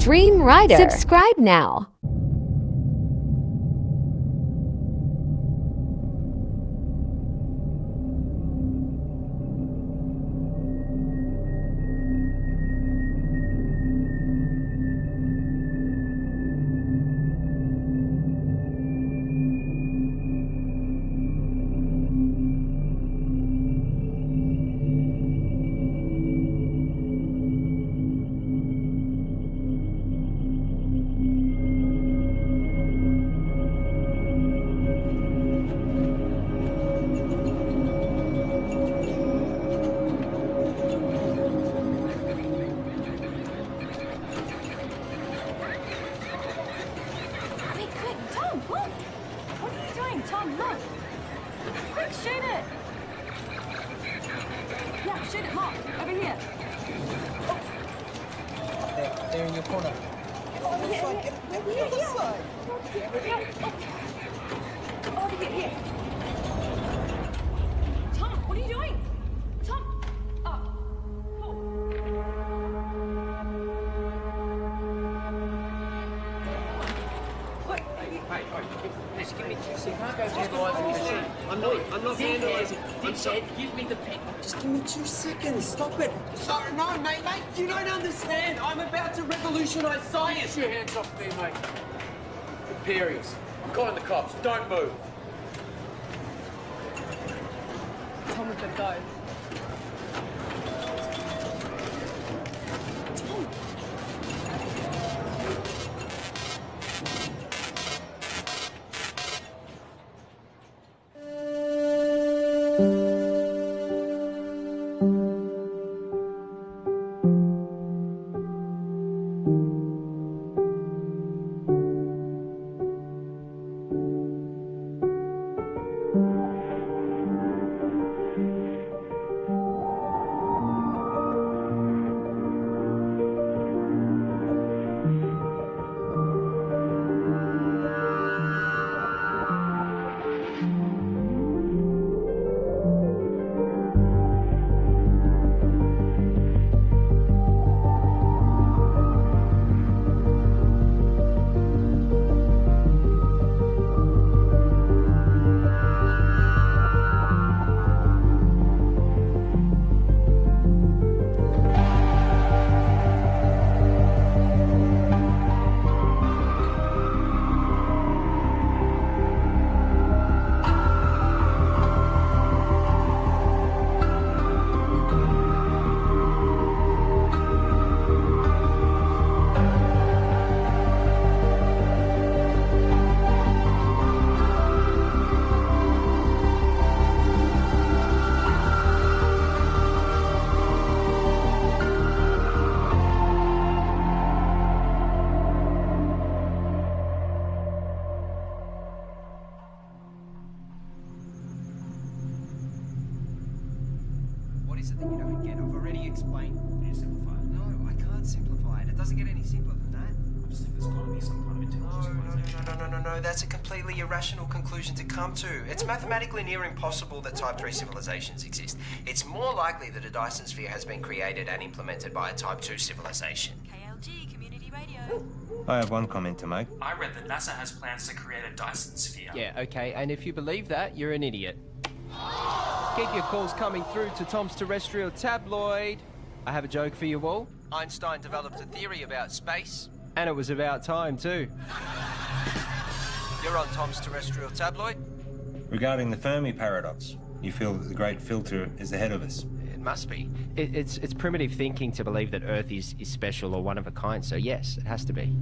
Dream Rider. Subscribe now. Tom, look! Quick, shoot it! Yeah, shoot it, Mark. Over here. There in your corner. Oh, here. Oh, here. Tom, what are you doing? Tom! Oh, Wait, Just give me 2 seconds. You can't go vandalising the machine. I'm not vandalising. I'm sorry. Give me the pen. Just give me 2 seconds. Stop it. Sorry, no, mate. You don't understand. I'm about to revolutionize science. Get your hands off me, mate. Imperials. I'm calling the cops. Don't move. Tom, we've got to go. What is it that you don't get? I've already explained. Can you simplify it? No, I can't simplify it. It doesn't get any simpler than that. I just think there's got to be some kind of intelligence. No. That's a completely irrational conclusion to come to. It's mathematically near impossible that Type 3 civilizations exist. It's more likely that a Dyson sphere has been created and implemented by a Type 2 civilization. KLG Community Radio. I have one comment to make. I read that NASA has plans to create a Dyson sphere. Yeah, okay, and if you believe that, you're an idiot. Keep your calls coming through to Tom's Terrestrial Tabloid. I have a joke for you all. Einstein developed a theory about space. And it was about time, too. You're on Tom's Terrestrial Tabloid? Regarding the Fermi paradox, you feel that the great filter is ahead of us. It must be. It's primitive thinking to believe that Earth is special or one of a kind, so yes, it has to be.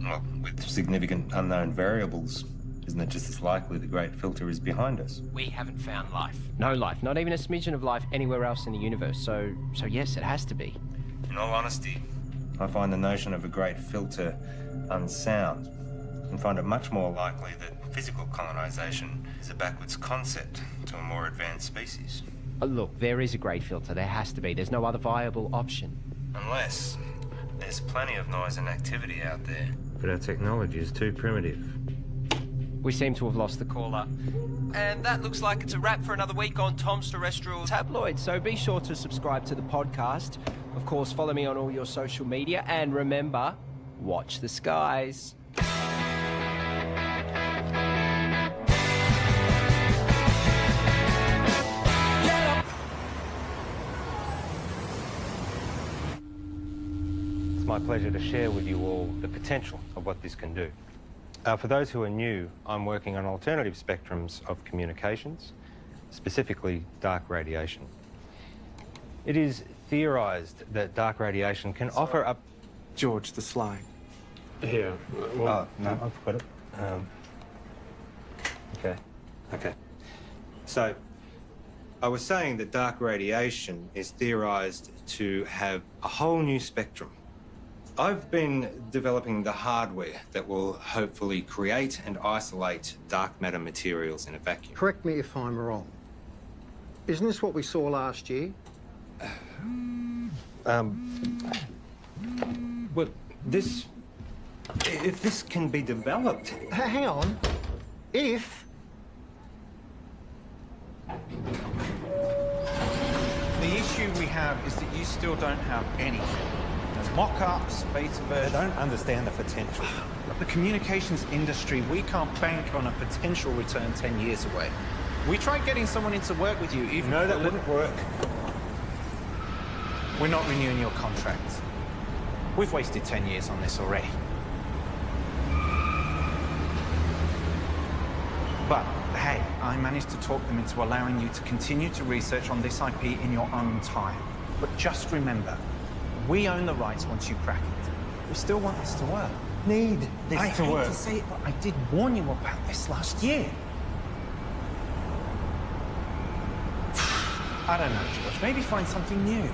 Well, with significant unknown variables, isn't it just as likely the great filter is behind us? We haven't found life. No life, not even a smidgen of life anywhere else in the universe, so yes, it has to be. In all honesty, I find the notion of a great filter unsound and find it much more likely that physical colonization is a backwards concept to a more advanced species. Look, there is a great filter, there has to be. There's no other viable option. Unless there's plenty of noise and activity out there. But our technology is too primitive. We seem to have lost the caller. And that looks like it's a wrap for another week on Tom's Terrestrial Tabloid, so be sure to subscribe to the podcast. Of course, follow me on all your social media, and remember, Watch the skies. It's my pleasure to share with you all the potential of what this can do. For those who are new, I'm working on alternative spectrums of communications, specifically dark radiation. It is theorised that dark radiation can offer up... George, the slide. Here. Oh, no, I've got it. Okay. Okay. So, I was saying that dark radiation is theorised to have a whole new spectrum. I've been developing the hardware that will hopefully create and isolate dark matter materials in a vacuum. Correct me if I'm wrong. Isn't this what we saw last year? Well, this... If this can be developed... Hang on. If... The issue we have is that you still don't have anything. There's mock-ups, beta versions. I don't understand the potential. The communications industry, we can't bank on a potential return 10 years away. We tried getting someone in to work with you, even... No, that wouldn't work. We're not renewing your contract. We've wasted 10 years on this already. But, hey, I managed to talk them into allowing you to continue to research on this IP in your own time. But just remember, we own the rights once you crack it. We still want this to work. Need this I to hate work. to say it, but I did warn you about this last year. I don't know, George. Maybe find something new.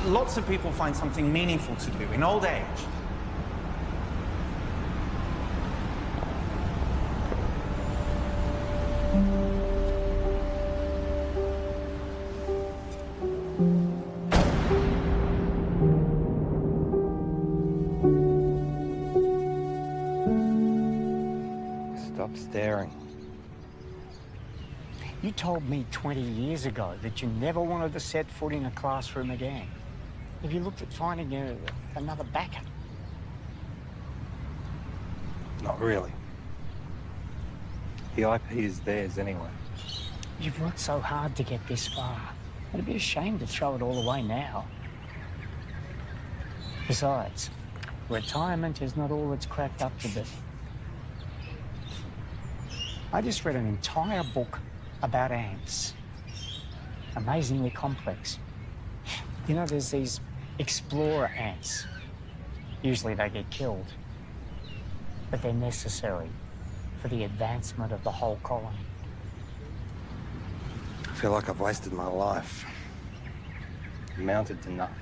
Lots of people find something meaningful to do in old age. Stop staring. You told me 20 years ago that you never wanted to set foot in a classroom again. Have you looked at finding another backup? Not really. The IP is theirs anyway. You've worked so hard to get this far. It'd be a shame to throw it all away now. Besides, retirement is not all it's cracked up to be. I just read an entire book about ants. Amazingly complex. You know, there's these explorer ants. Usually they get killed, but they're necessary for the advancement of the whole colony. I feel like I've wasted my life. Amounted to nothing.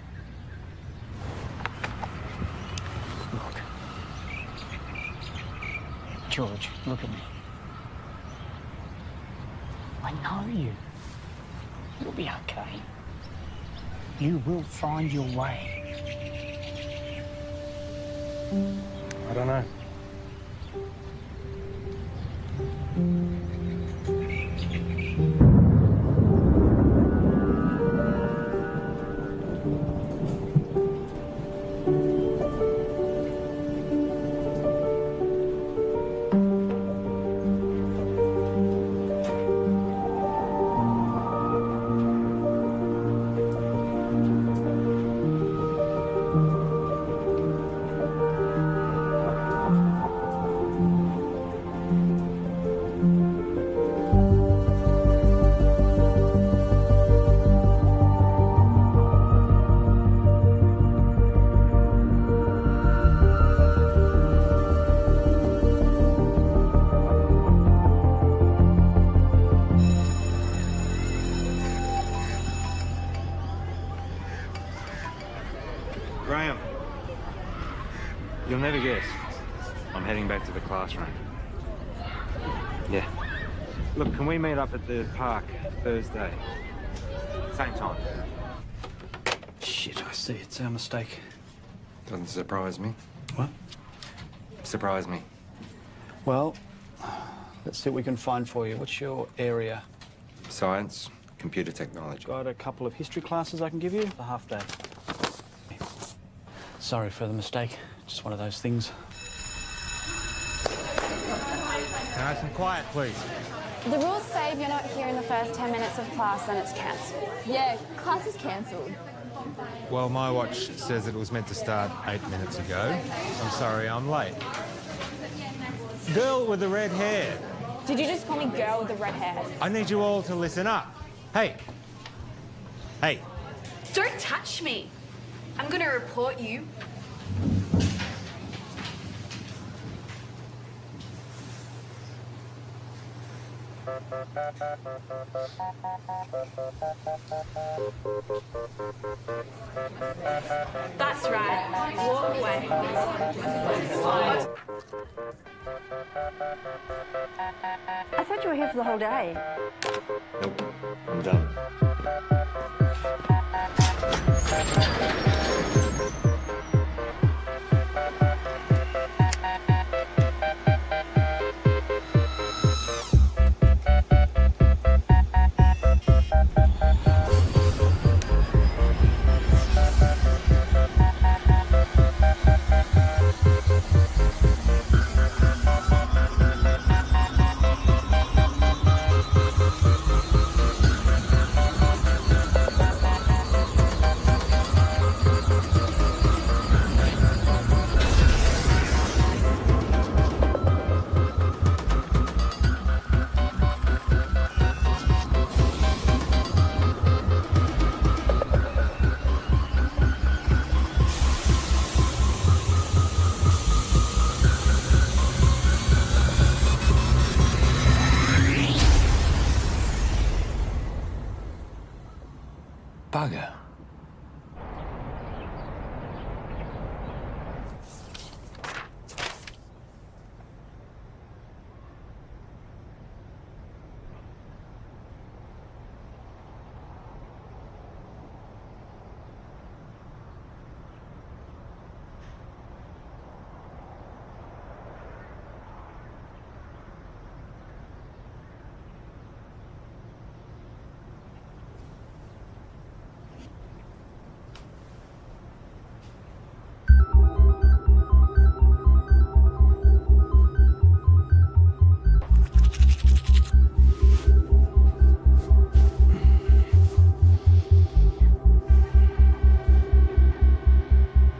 Look. George, look at me. I know you. You'll be okay. You will find your way. I don't know. Graham, you'll never guess. I'm heading back to the classroom. Yeah. Look, can we meet up at the park Thursday? Same time. Shit, I see. It's our mistake. Doesn't surprise me. What? Surprise me. Well, let's see what we can find for you. What's your area? Science, computer technology. Got a couple of history classes I can give you. A half day. Sorry for the mistake. Just one of those things. Nice and quiet, please. The rules say if you're not here in the first 10 minutes of class, then it's cancelled. Yeah, class is cancelled. Well, my watch says it was meant to start 8 minutes ago. I'm sorry, I'm late. Girl with the red hair. Did you just call me girl with the red hair? I need you all to listen up. Hey. Hey. Don't touch me. I'm gonna report you. That's right. Walk away. I thought you were here for the whole day. Nope, I'm done. Bugger.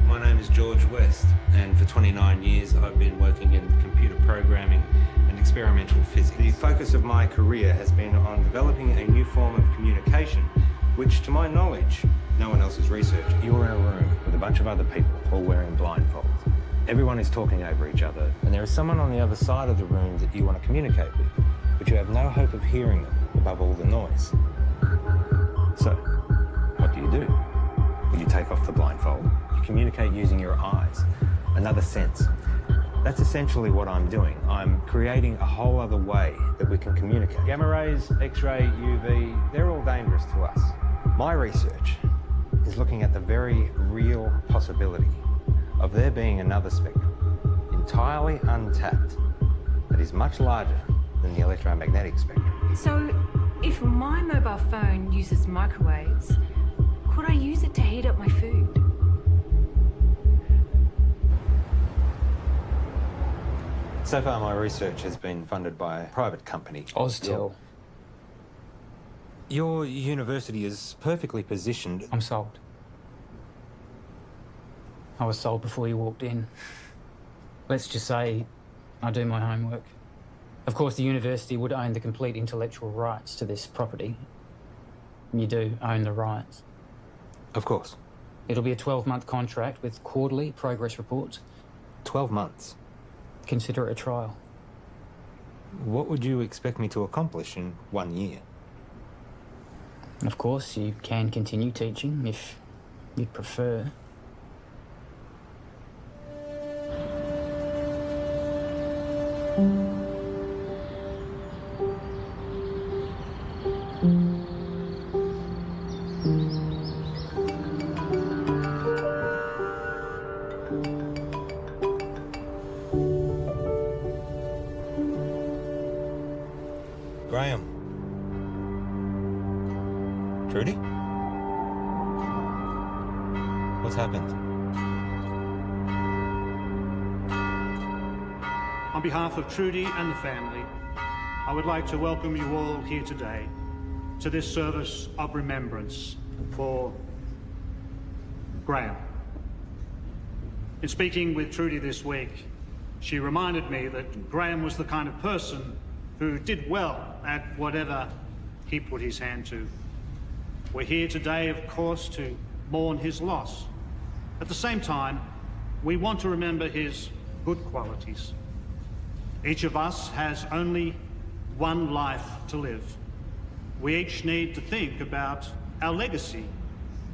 My name is George West, and for 29 years I've been working in computer programming and experimental physics. The focus of my career has been on developing a new form of communication, which, to my knowledge, no one else has researched. You're in a room with a bunch of other people, all wearing blindfolds. Everyone is talking over each other, and there is someone on the other side of the room that you want to communicate with, but you have no hope of hearing them above all the noise. So, what do? When you take off the blindfold, you communicate using your eyes, another sense. That's essentially what I'm doing. I'm creating a whole other way that we can communicate. Gamma rays, X-ray, UV, they're all dangerous to us. My research is looking at the very real possibility of there being another spectrum, entirely untapped, that is much larger than the electromagnetic spectrum. So, if my mobile phone uses microwaves, could I use it to heat up my food? So far, my research has been funded by a private company. Oztel. Your university is perfectly positioned. I'm sold. I was sold before you walked in. Let's just say I do my homework. Of course, the university would own the complete intellectual rights to this property. You do own the rights. Of course. It'll be a 12-month contract with quarterly progress reports. 12 months? Consider it a trial. What would you expect me to accomplish in 1 year? Of course, you can continue teaching if you'd prefer. Graham. Trudy? What's happened? On behalf of Trudy and the family, I would like to welcome you all here today to this service of remembrance for Graham. In speaking with Trudy this week, she reminded me that Graham was the kind of person who did well at whatever he put his hand to. We're here today, of course, to mourn his loss. At the same time, we want to remember his good qualities. Each of us has only one life to live. We each need to think about our legacy.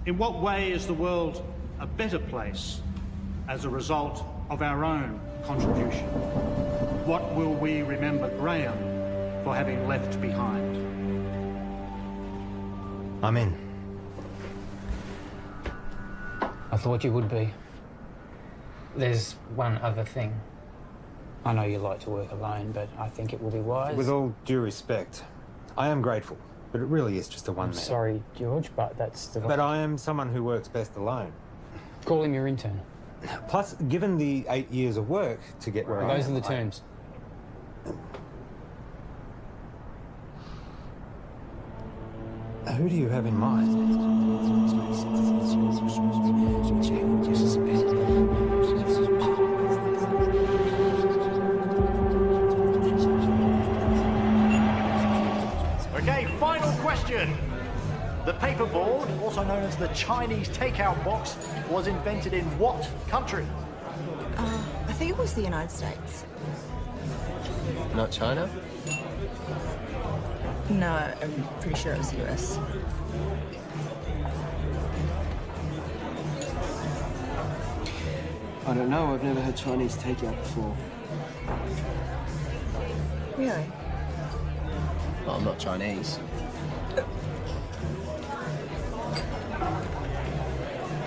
In what way is the world a better place as a result of our own contribution? What will we remember Graham for having left behind? I'm in. I thought you would be. There's one other thing. I know you like to work alone, but I think it will be wise. With all due respect, I am grateful, but it really is just a one-man. Sorry, George, but that's the... But I am someone who works best alone. Call him your intern. Plus, given the 8 years of work to get where I am... Those are the terms. Who do you have in mind? Okay, final question. The paperboard, also known as the Chinese takeout box, was invented in what country? I think it was the United States. Not China? No, I'm pretty sure it was the US. I don't know. I've never had Chinese takeout before. Really? Well, I'm not Chinese.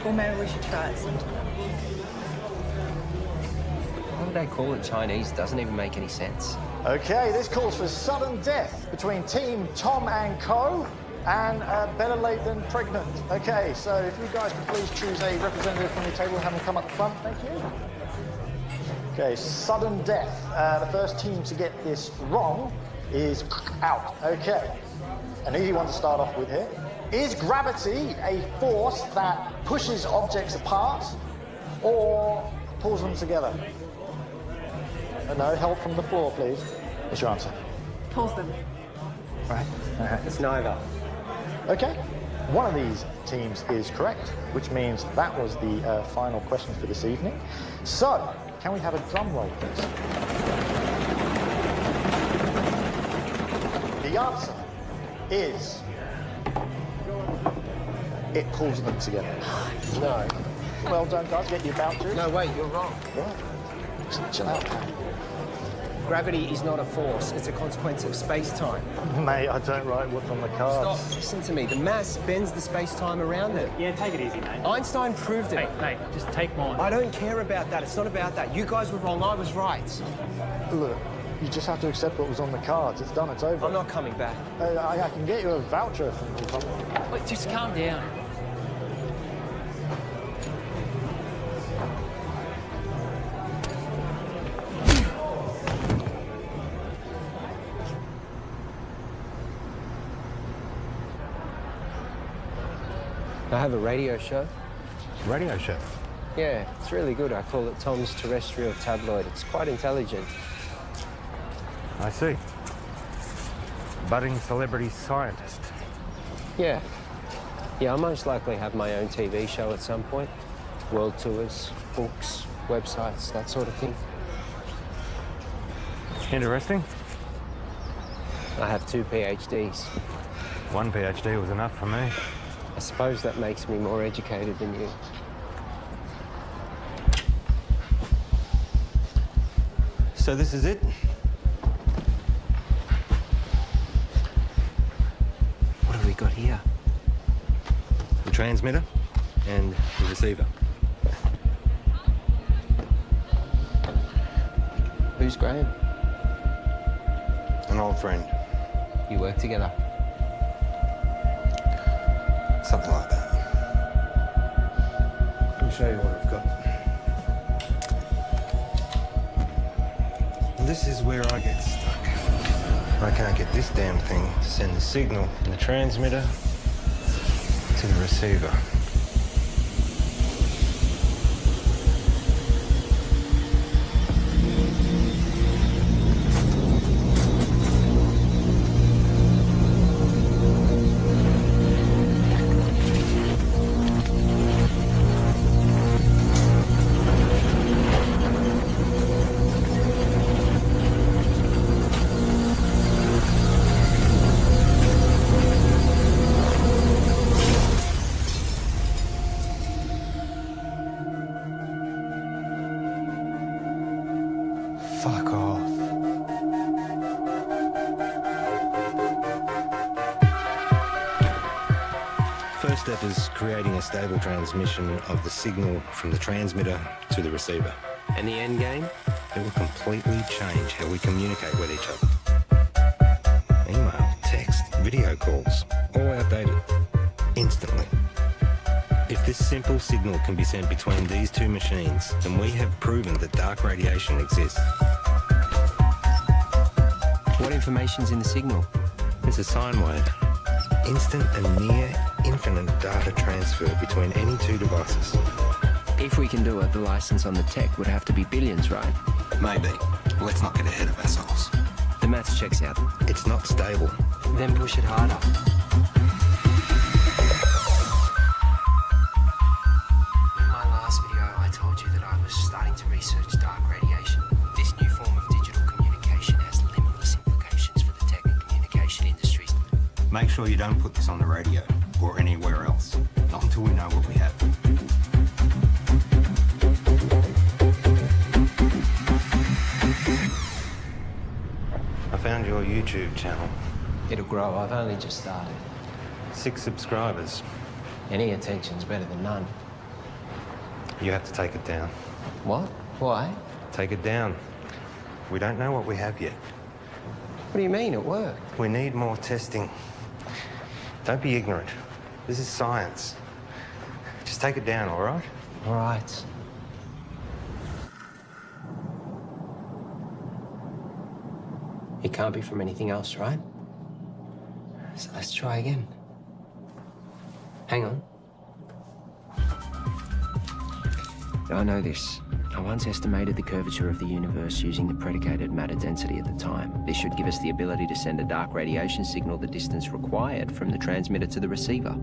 Well, maybe we should try it sometime. Why would they call it Chinese? Doesn't even make any sense. Okay, this calls for sudden death between Team Tom and Co. and better late than pregnant. Okay, so if you guys could please choose a representative from your table and have them come up front, thank you. Okay, sudden death. The first team to get this wrong is out. Okay, an easy one to start off with here. Is gravity a force that pushes objects apart or pulls them together? No, help from the floor, please. What's your answer? Pulls them. Right. It's neither. Okay. One of these teams is correct, which means that was the final question for this evening. So, can we have a drum roll, please? The answer is... it pulls them together. No. Well done, guys. Get your vouchers. No, wait, you're wrong. Right. Chill out. Gravity is not a force. It's a consequence of space-time. Mate, I don't write what's on the cards. Stop. Listen to me. The mass bends the space-time around it. Yeah, take it easy, mate. Einstein proved it. Hey, just take mine. I don't care about that. It's not about that. You guys were wrong. I was right. Look, you just have to accept what was on the cards. It's done. It's over. I'm not coming back. I can get you a voucher from the... Wait, just calm down. I have a radio show. Radio show? Yeah, it's really good. I call it Tom's Terrestrial Tabloid. It's quite intelligent. I see. Budding celebrity scientist. Yeah. Yeah, I'll most likely have my own TV show at some point. World tours, books, websites, that sort of thing. Interesting. I have 2 PhDs. One PhD was enough for me. I suppose that makes me more educated than you. So this is it? What have we got here? The transmitter and the receiver. Who's Graham? An old friend. You work together? Something like that. Let me show you what I've got. This is where I get stuck. I can't get this damn thing to send the signal from the transmitter to the receiver. Fuck off. First step is creating a stable transmission of the signal from the transmitter to the receiver. And the end game? It will completely change how we communicate with each other. Email, text, video calls, all outdated. Instantly. If this simple signal can be sent between these two machines, then we have proven that dark radiation exists. What information's in the signal? It's a sine wave. Instant and near infinite data transfer between any two devices. If we can do it, the license on the tech would have to be billions, right? Maybe. Let's not get ahead of ourselves. The maths checks out. It's not stable. Then push it harder. In my last video, I told you that I was starting to research dark radiation. This new form of digital communication has limitless implications for the tech and communication industries. Make sure you don't put this on the radio or anywhere else. Not until we know what we have. I found your YouTube channel. It'll grow. I've only just started. 6 subscribers. Any attention's better than none. You have to take it down. What? Why? Take it down. We don't know what we have yet. What do you mean? It worked. We need more testing. Don't be ignorant. This is science. Just take it down, all right? All right. It can't be from anything else, right? So let's try again. Hang on. I know this. I once estimated the curvature of the universe using the predicated matter density at the time. This should give us the ability to send a dark radiation signal the distance required from the transmitter to the receiver.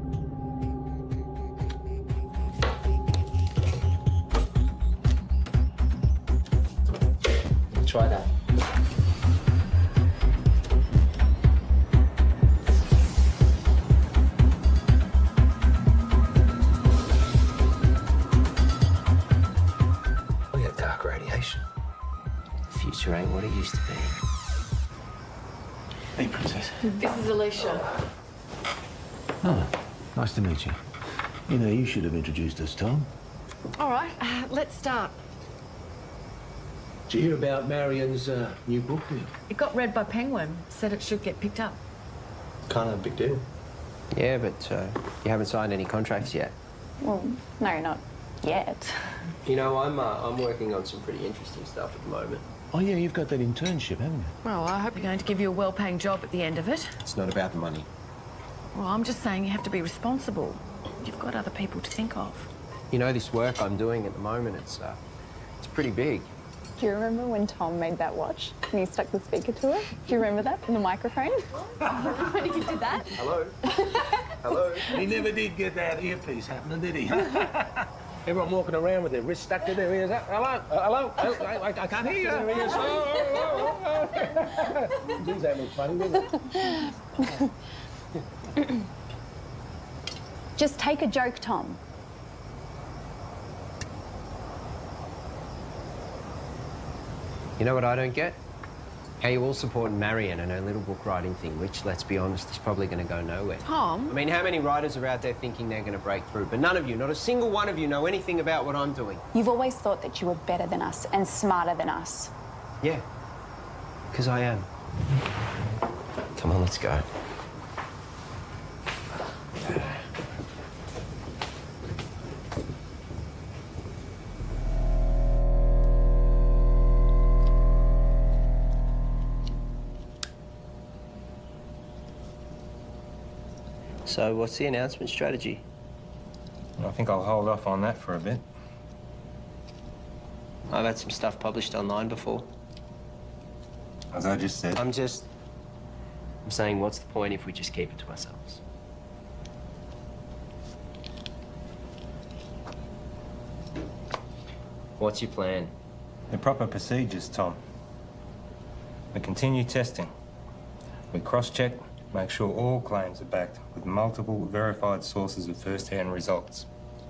Try that. We got dark radiation. The future ain't what it used to be. Hey, Princess. This is Alicia. Oh, nice to meet you. You know, you should have introduced us, Tom. All right, let's start. Did you hear about Marion's new book? It got read by Penguin. Said it should get picked up. Kind of a big deal. Yeah, but you haven't signed any contracts yet. Well, no, not yet. You know, I'm working on some pretty interesting stuff at the moment. Oh, yeah, you've got that internship, haven't you? Well, I hope you're going to give you a well-paying job at the end of it. It's not about the money. Well, I'm just saying you have to be responsible. You've got other people to think of. You know, this work I'm doing at the moment, it's pretty big. Do you remember when Tom made that watch and he stuck the speaker to it? Do you remember that from the microphone? When he did that? Hello? Hello? He never did get that earpiece happening, did he? Everyone walking around with their wrists stuck to their ears. Hello? Hello? I can't hear you. There he is. Geez, that looks funny, doesn't it? Just take a joke, Tom. You know what I don't get? How you all support Marion and her little book writing thing, which, let's be honest, is probably going to go nowhere. Tom? I mean, how many writers are out there thinking they're going to break through? But none of you, not a single one of you, know anything about what I'm doing. You've always thought that you were better than us and smarter than us. Yeah, because I am. Come on, let's go. So what's the announcement strategy? I think I'll hold off on that for a bit. I've had some stuff published online before. As I just said. I'm saying, what's the point if we just keep it to ourselves? What's your plan? The proper procedures, Tom. We continue testing. We cross-check, make sure all claims are backed with multiple verified sources of first-hand results.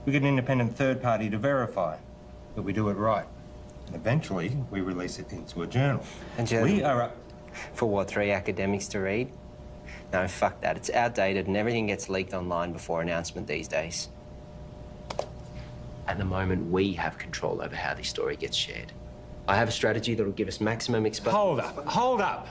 We get an independent third party to verify that we do it right. And eventually, we release it into a journal. A journal? We are For what, 3 academics to read? No, fuck that. It's outdated and everything gets leaked online before announcement these days. At the moment, we have control over how this story gets shared. I have a strategy that'll give us maximum exposure. Hold up.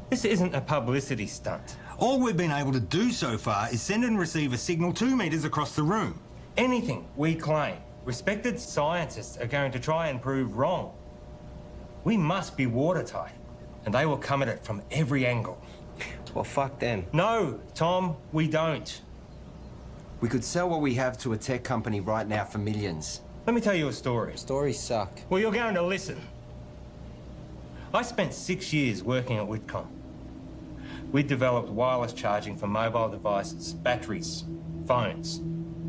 This isn't a publicity stunt. All we've been able to do so far is send and receive a signal 2 meters across the room. Anything we claim, respected scientists are going to try and prove wrong. We must be watertight, and they will come at it from every angle. Well, fuck them. No, Tom, we don't. We could sell what we have to a tech company right now for millions. Let me tell you a story. Stories suck. Well, you're going to listen. I spent 6 years working at Whitcomb. We developed wireless charging for mobile devices, batteries, phones,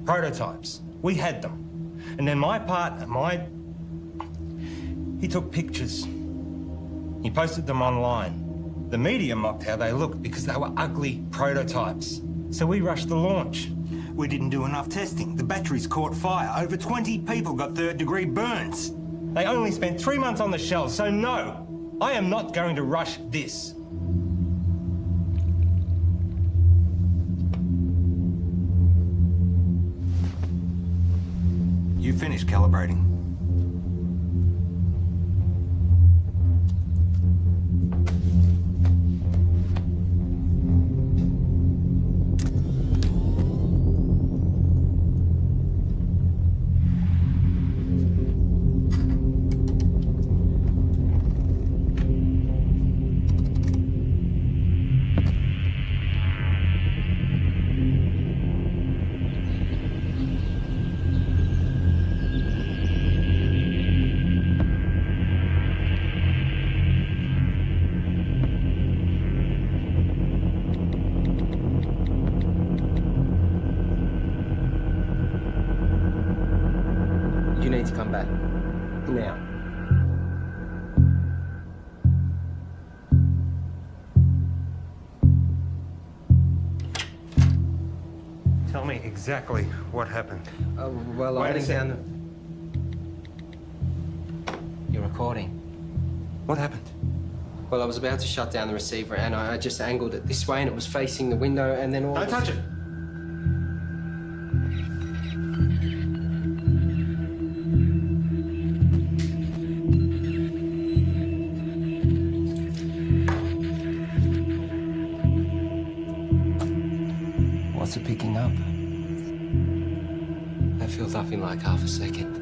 prototypes. We had them. And then my partner, he took pictures. He posted them online. The media mocked how they looked because they were ugly prototypes. So we rushed the launch. We didn't do enough testing. The batteries caught fire. Over 20 people got third-degree burns. They only spent 3 months on the shelf, so no, I am not going to rush this. You finished calibrating. You need to come back. Now. Tell me exactly what happened. Well, Wait I a think sec. You're recording. What happened? Well, I was about to shut down the receiver and I just angled it this way and it was facing the window and then all... Don't touch it. What's it picking up? That filled up in like half a second.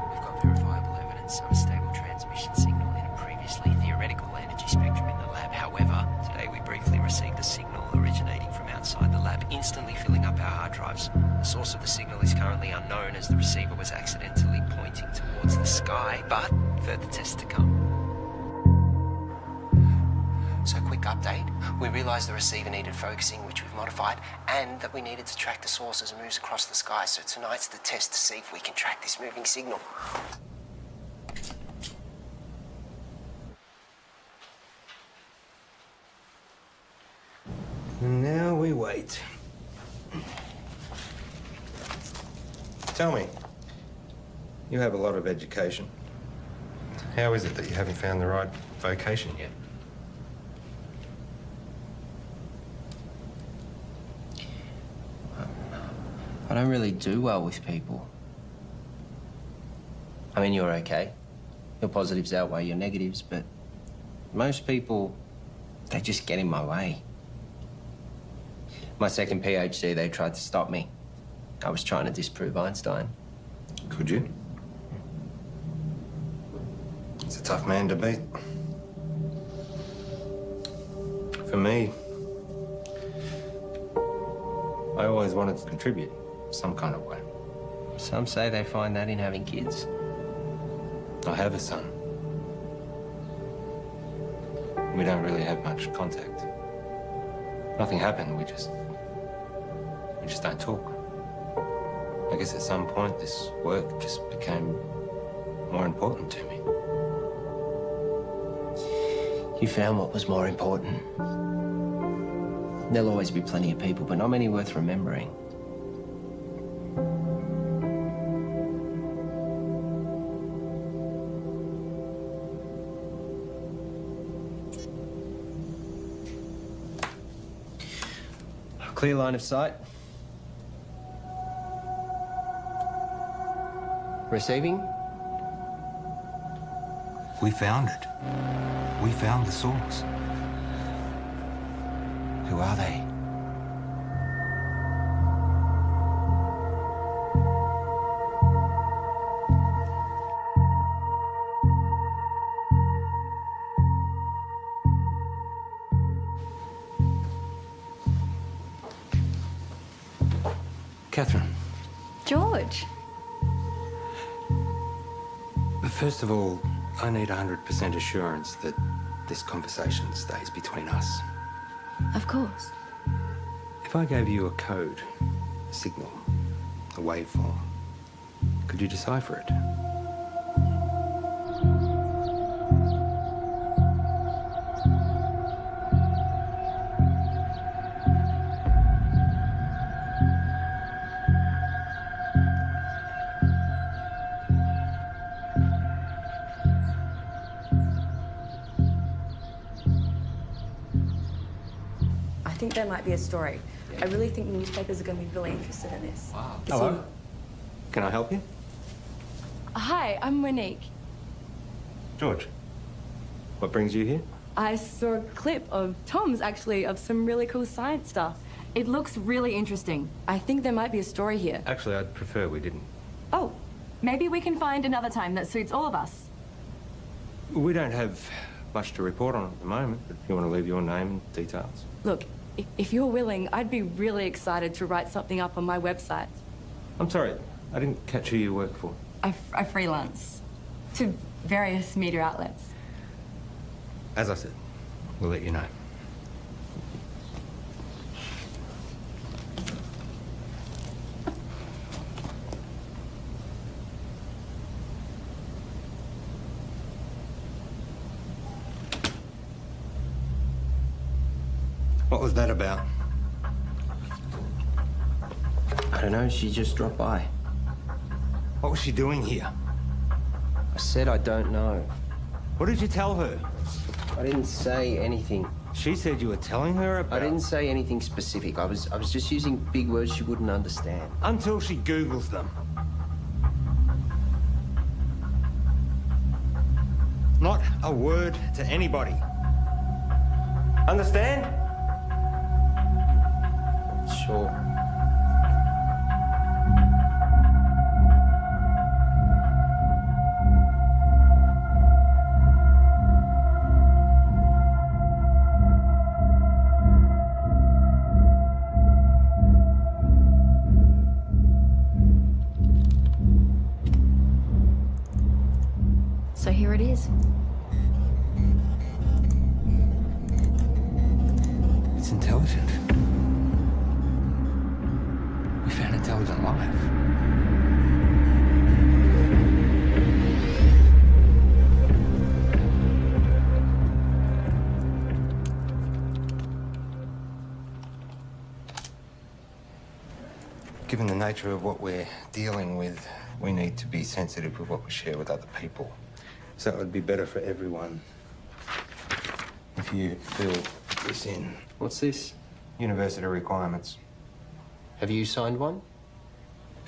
We've got verifiable evidence of a stable transmission signal in a previously theoretical energy spectrum in the lab. However, today we briefly received a signal originating from outside the lab, instantly filling up our hard drives. The source of the signal is currently unknown as the receiver was accidentally pointing towards the sky, but further tests to come. So, quick update. We realised the receiver needed focusing, which we've modified, and that we needed to track the source as it moves across the sky. So tonight's the test to see if we can track this moving signal. And now we wait. Tell me, you have a lot of education. How is it that you haven't found the right vocation yet? I don't really do well with people. I mean, you're okay. Your positives outweigh your negatives, but Most people, they just get in my way. My second PhD, they tried to stop me. I was trying to disprove Einstein. Could you? It's a tough man to beat. For me, I always wanted to contribute some kind of way. Some say they find that in having kids. I have a son. We don't really have much contact. Nothing happened, we just don't talk. I guess at some point this work just became more important to me. You found what was more important. There'll always be plenty of people, but not many worth remembering. Clear line of sight. Receiving? We found it. We found the source. Who are they? Catherine. George. First of all, I need 100% assurance that this conversation stays between us. Of course. If I gave you a code, a signal, a waveform, could you decipher it? I think there might be a story. I really think newspapers are going to be really interested in this. Wow. Hello. Can I help you? Hi, I'm Monique. George. What brings you here? I saw a clip of Tom's, actually, of some really cool science stuff. It looks really interesting. I think there might be a story here. Actually, I'd prefer we didn't. Oh, maybe we can find another time that suits all of us. We don't have much to report on at the moment, but if you want to leave your name and details. Look, if you're willing, I'd be really excited to write something up on my website. I'm sorry, I didn't catch who you work for. I freelance to various media outlets. As I said, we'll let you know. What was that about? I don't know, she just dropped by. What was she doing here? I said I don't know. What did you tell her? I didn't say anything. She said you were telling her about... I didn't say anything specific. I was just using big words she wouldn't understand. Until she Googles them. Not a word to anybody. Understand? Sure. So here it is. It's intelligent. We found intelligent life. Given the nature of what we're dealing with, we need to be sensitive with what we share with other people. So it would be better for everyone if you fill this in. What's this? University requirements. Have you signed one?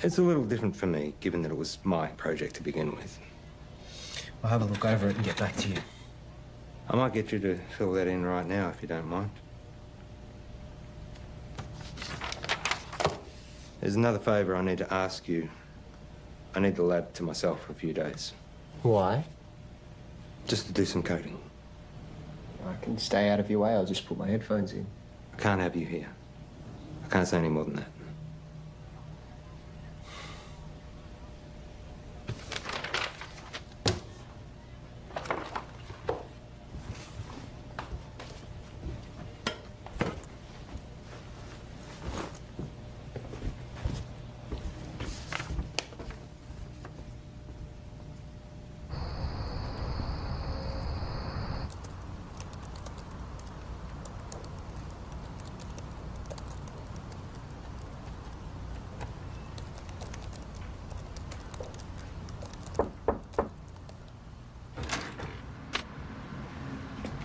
It's a little different for me, given that it was my project to begin with. I'll have a look over it and get back to you. I might get you to fill that in right now, if you don't mind. There's another favour I need to ask you. I need the lab to myself for a few days. Why? Just to do some coding. I can stay out of your way. I'll just put my headphones in. I can't have you here. I can't say any more than that.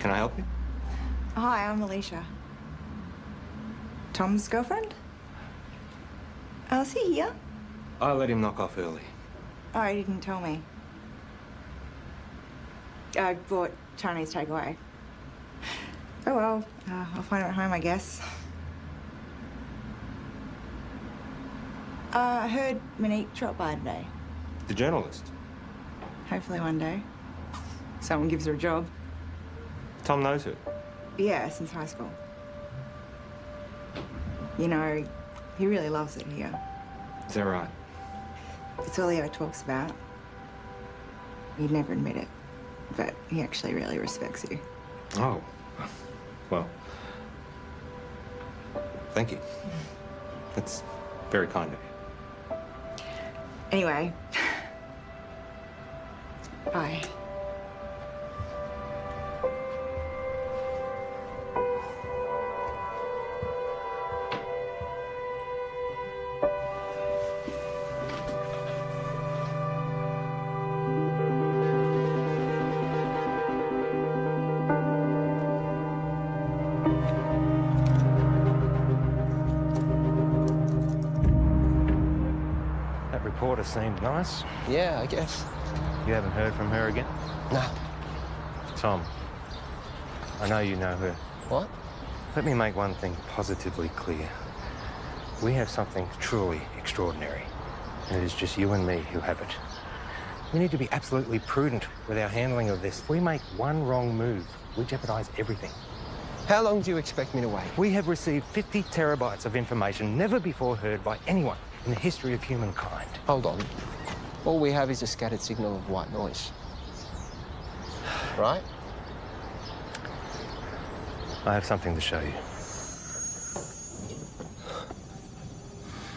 Can I help you? Hi, I'm Alicia. Tom's girlfriend? Oh, is he here? I let him knock off early. Oh, he didn't tell me. I bought Chinese takeaway. Oh well, I'll find him at home, I guess. I heard Monique dropped by today. The journalist? Hopefully one day. Someone gives her a job. Tom knows her. Yeah, since high school. You know, he really loves it here. Is that right? It's all he ever talks about. He'd never admit it, but he actually really respects you. Oh. Well. Thank you. That's very kind of you. Anyway. Bye. Reporter seemed nice. Yeah, I guess. You haven't heard from her again? No. Tom, I know you know her. What? Let me make one thing positively clear. We have something truly extraordinary, and it is just you and me who have it. We need to be absolutely prudent with our handling of this. If we make one wrong move, we jeopardize everything. How long do you expect me to wait? We have received 50 terabytes of information never before heard by anyone in the history of humankind. Hold on. All we have is a scattered signal of white noise. Right? I have something to show you.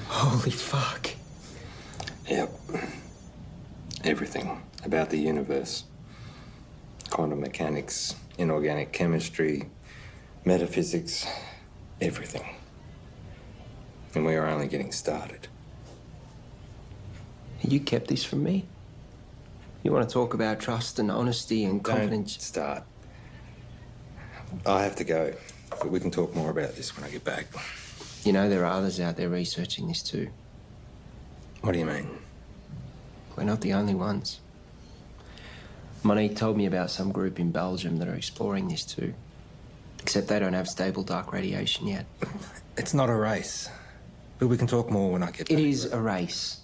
Holy fuck. Yep. Everything about the universe. Quantum mechanics, inorganic chemistry, metaphysics, everything. And we are only getting started. You kept this from me? You want to talk about trust and honesty and confidence? Don't start. I have to go, but we can talk more about this when I get back. You know, there are others out there researching this too. What do you mean? We're not the only ones. Monique told me about some group in Belgium that are exploring this too. Except they don't have stable dark radiation yet. It's not a race. But we can talk more when I get back. It is a race.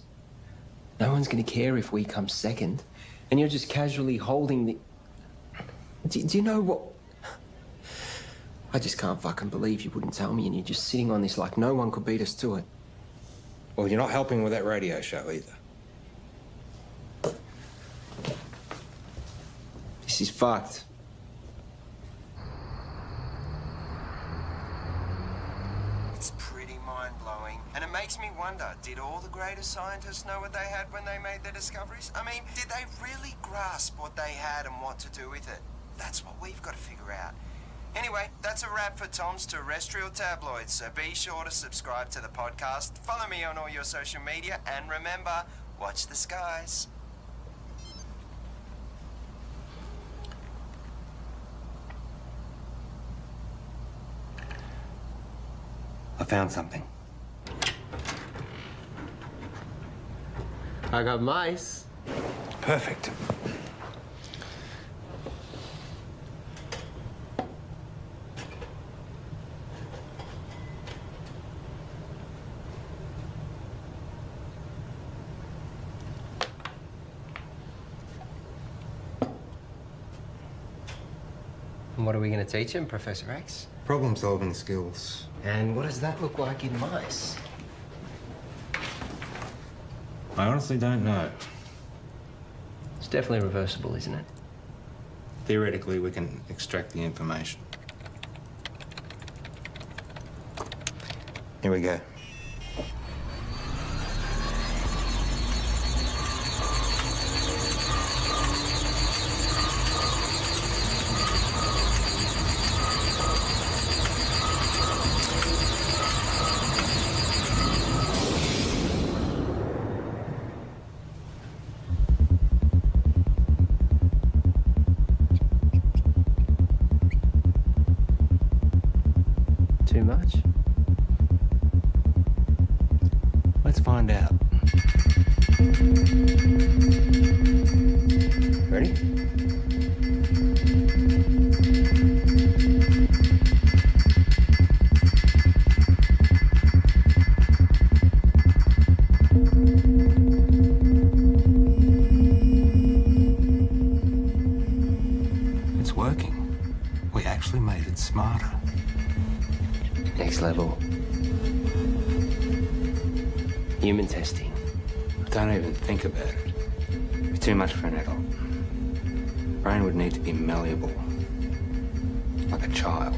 No one's going to care if we come second. And you're just casually holding the... Do you know what... I just can't fucking believe you wouldn't tell me and you're just sitting on this like no one could beat us to it. Well, you're not helping with that radio show either. This is fucked. It's pretty mind-blowing. And it makes me wonder, did all the greatest scientists know what they had when they made their discoveries? I mean, did they really grasp what they had and what to do with it? That's what we've got to figure out. Anyway, that's a wrap for Tom's Terrestrial Tabloids, so be sure to subscribe to the podcast, follow me on all your social media, and remember, watch the skies. I found something. I got mice. Perfect. And what are we going to teach him, Professor X? Problem-solving skills. And what does that look like in mice? I honestly don't know. It's definitely reversible, isn't it? Theoretically, we can extract the information. Here we go. Too much? Let's find out. Ready? It's working. We actually made it smarter. Next level. Human testing. Don't even think about it. It's too much for an adult. Brain would need to be malleable. Like a child.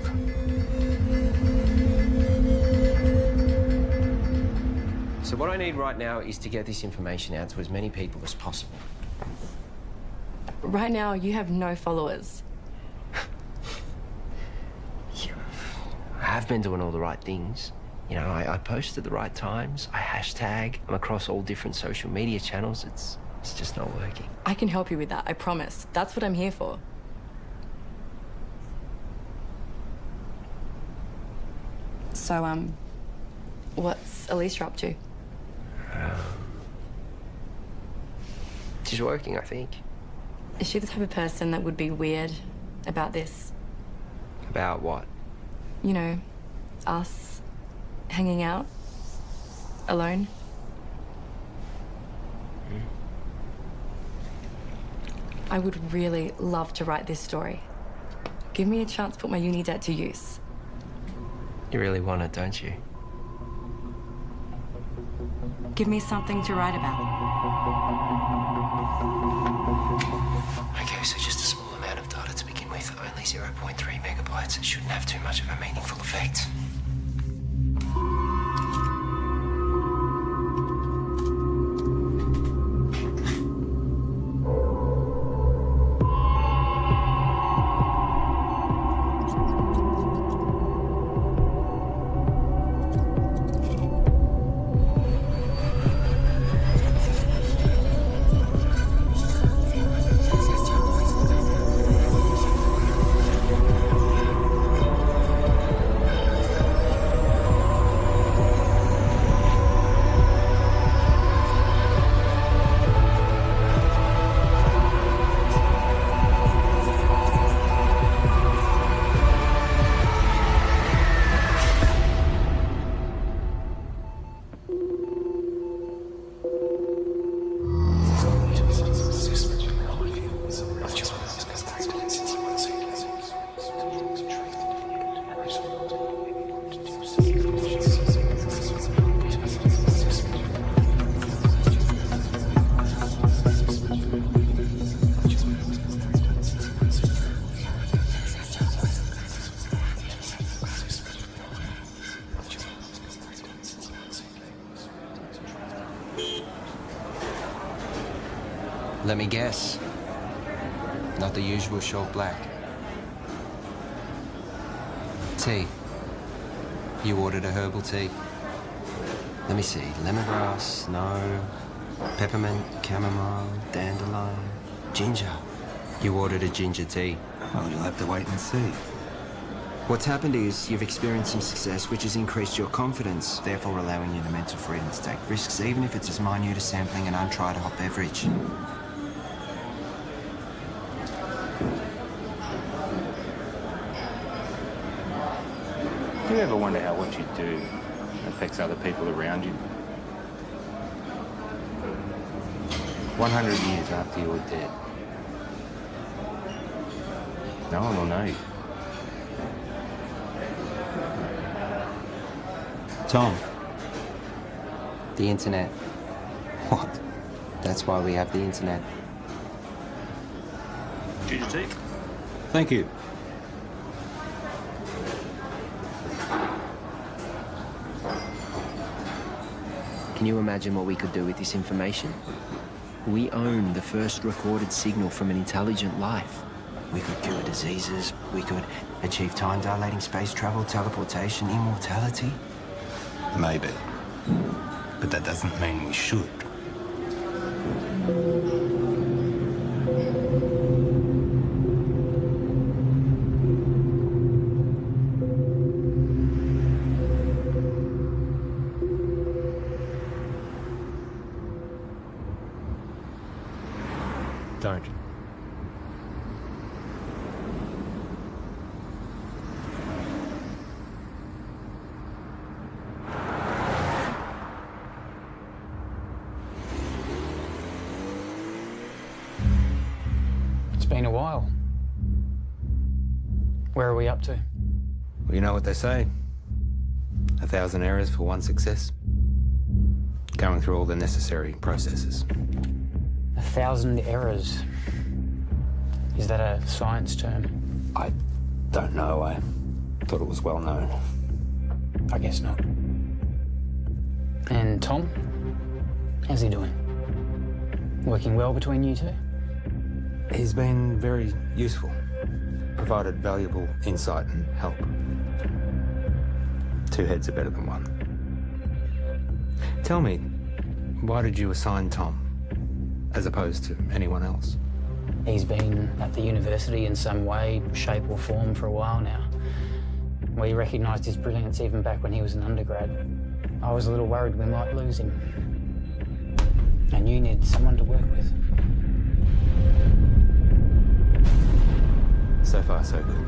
So what I need right now is to get this information out to as many people as possible. Right now, you have no followers. I have been doing all the right things. You know, I post at the right times, I hashtag, I'm across all different social media channels. It's just not working. I can help you with that, I promise. That's what I'm here for. So, what's Alicia up to? She's working, I think. Is she the type of person that would be weird about this? About what? You know, us hanging out alone. I would really love to write this story. Give me a chance to put my uni debt to use. You really want it, don't you? Give me something to write about. Okay, so just a small amount of data to begin with. Only 0.3 megabytes. It shouldn't have too much of a meaningful effect. Let me guess. Not the usual short black. Tea. You ordered a herbal tea. Let me see. Lemongrass, no. Peppermint, chamomile, dandelion, ginger. You ordered a ginger tea. Well, you'll have to wait and see. What's happened is you've experienced some success, which has increased your confidence, therefore allowing you the mental freedom to take risks, even if it's as minute as sampling an untried hot beverage. Do you ever wonder how what you do affects other people around you? 100 years after you're dead, no one will know you. Tom. The internet. What? That's why we have the internet. Ginger tea? Thank you. Can you imagine what we could do with this information? We own the first recorded signal from an intelligent life. We could cure diseases, we could achieve time-dilating space travel, teleportation, immortality. Maybe. But that doesn't mean we should. Don't. It's been a while. Where are we up to? Well, you know what they say. 1,000 errors for one success. Going through all the necessary processes. 1,000 errors. Is that a science term? I don't know. I thought it was well known. I guess not. And Tom? How's he doing? Working well between you two? He's been very useful. Provided valuable insight and help. Two heads are better than one. Tell me, why did you assign Tom, as opposed to anyone else? He's been at the university in some way, shape or form for a while now. We recognised his brilliance even back when he was an undergrad. I was a little worried we might lose him. And you needed someone to work with. So far, so good.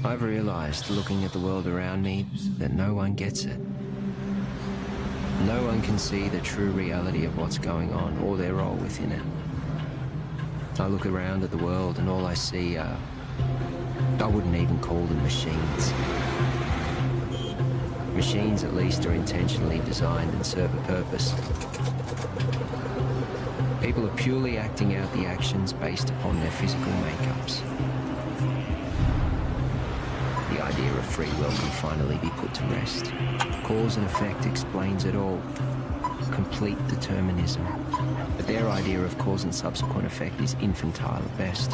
I've realized, looking at the world around me, that no one gets it. No one can see the true reality of what's going on or their role within it. I look around at the world and all I see are... I wouldn't even call them machines. Machines, at least, are intentionally designed and serve a purpose. People are purely acting out the actions based upon their physical makeups. The idea of free will can finally be put to rest. Cause and effect explains it all. Complete determinism. But their idea of cause and subsequent effect is infantile at best.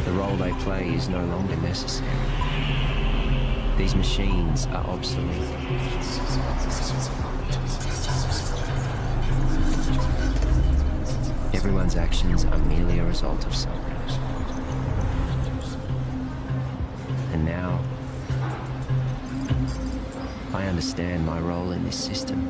The role they play is no longer necessary. These machines are obsolete. Everyone's actions are merely a result of something. And now, I understand my role in this system.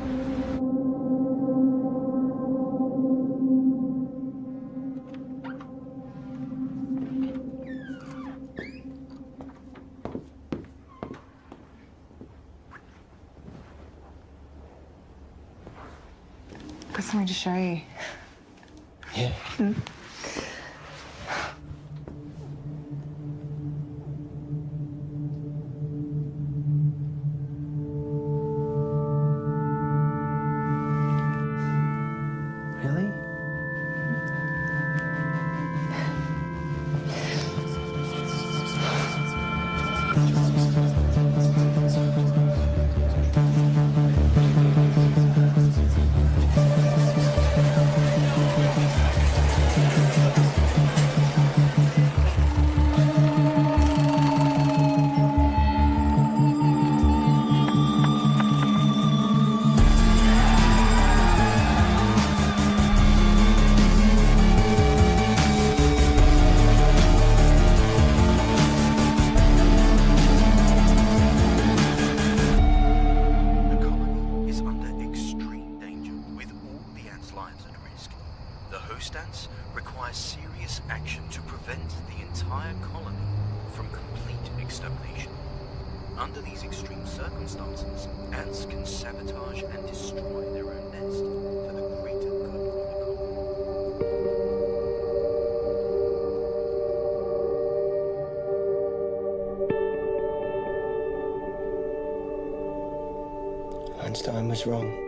Got something to show you. Yeah. Really? prevent the entire colony from complete extermination. Under these extreme circumstances, ants can sabotage and destroy their own nest for the greater good of the colony. Einstein was wrong.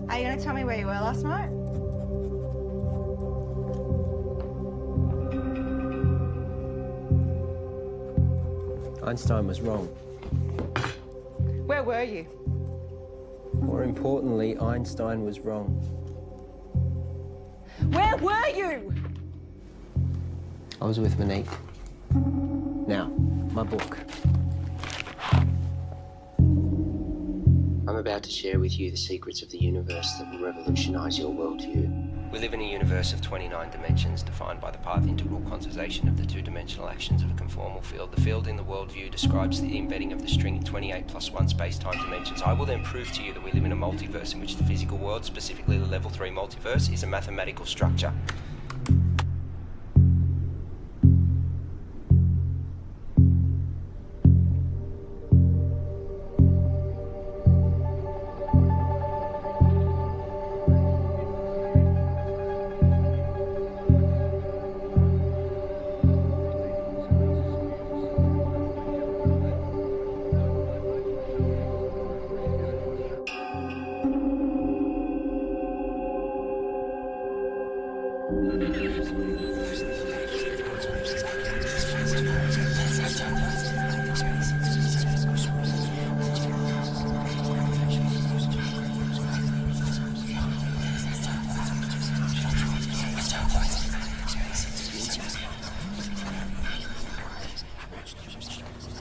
Are you going to tell me where you were last night? Einstein was wrong. Where were you? More importantly, Einstein was wrong. Where were you? I was with Monique. Now, my book. I'm about to share with you the secrets of the universe that will revolutionize your worldview. We live in a universe of 29 dimensions defined by the path integral quantization of the two-dimensional actions of a conformal field. The field in the worldview describes the embedding of the string in 28 plus 1 space-time dimensions. I will then prove to you that we live in a multiverse in which the physical world, specifically the level 3 multiverse, is a mathematical structure.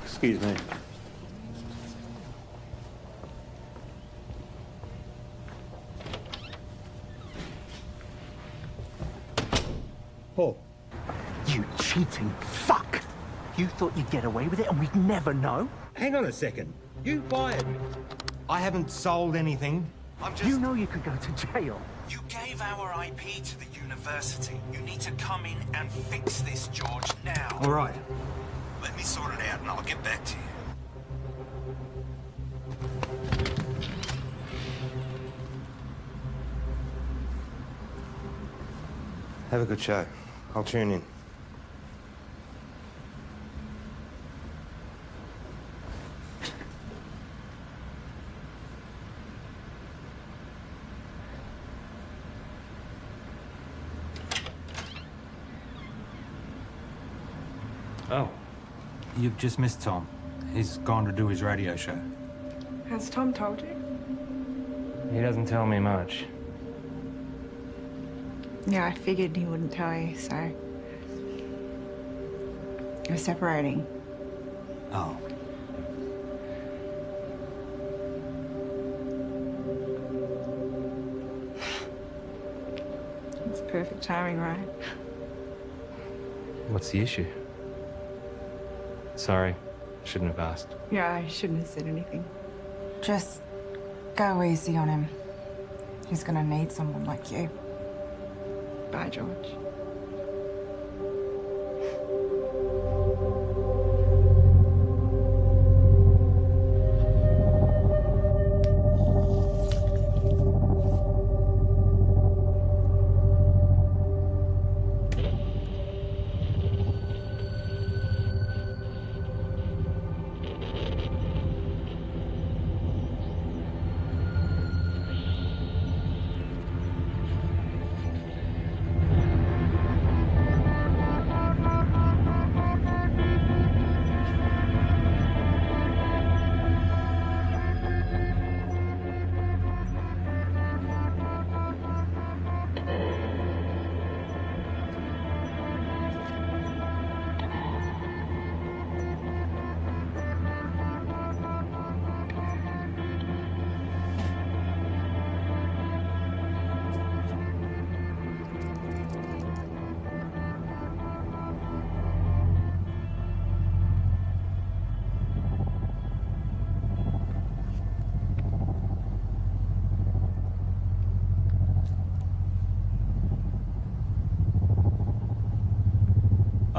Excuse me. Paul. You cheating fuck! You thought you'd get away with it and we'd never know? Hang on a second. You fired me. I haven't sold anything. You know you could go to jail. You gave our IP to the university. You need to come in and fix this, George, now. All right. Let me sort it out and I'll get back to you. Have a good show. I'll tune in. Oh, you've just missed Tom. He's gone to do his radio show. Has Tom told you? He doesn't tell me much. Yeah, I figured he wouldn't tell you, so... We're separating. Oh. It's perfect timing, right? What's the issue? Sorry, shouldn't have asked. Yeah, I shouldn't have said anything. Just go easy on him. He's gonna need someone like you. Bye, George.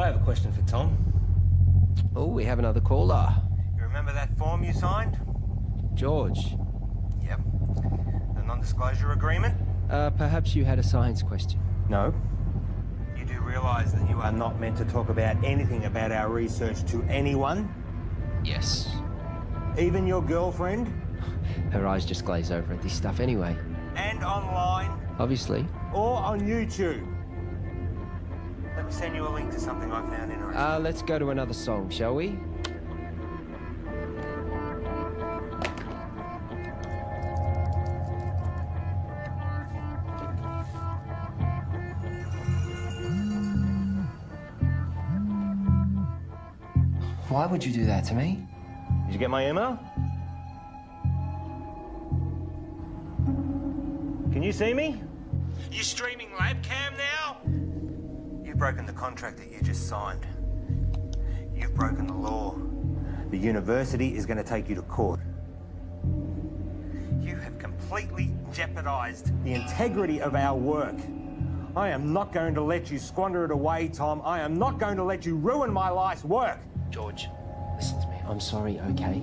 I have a question for Tom. Oh, we have another caller. You remember that form you signed? George. Yep. The non-disclosure agreement? Perhaps you had a science question. No. You do realise that you are not meant to talk about anything about our research to anyone? Yes. Even your girlfriend? Her eyes just glaze over at this stuff anyway. And online? Obviously. Or on YouTube? Let me send you a link to something I found interesting. Let's go to another song, shall we? Why would you do that to me? Did you get my email? Can you see me? You streaming labcam now? You've broken the contract that you just signed. You've broken the law. The university is going to take you to court. You have completely jeopardized the integrity of our work. I am not going to let you squander it away, Tom. I am not going to let you ruin my life's work. George, listen to me. I'm sorry, okay?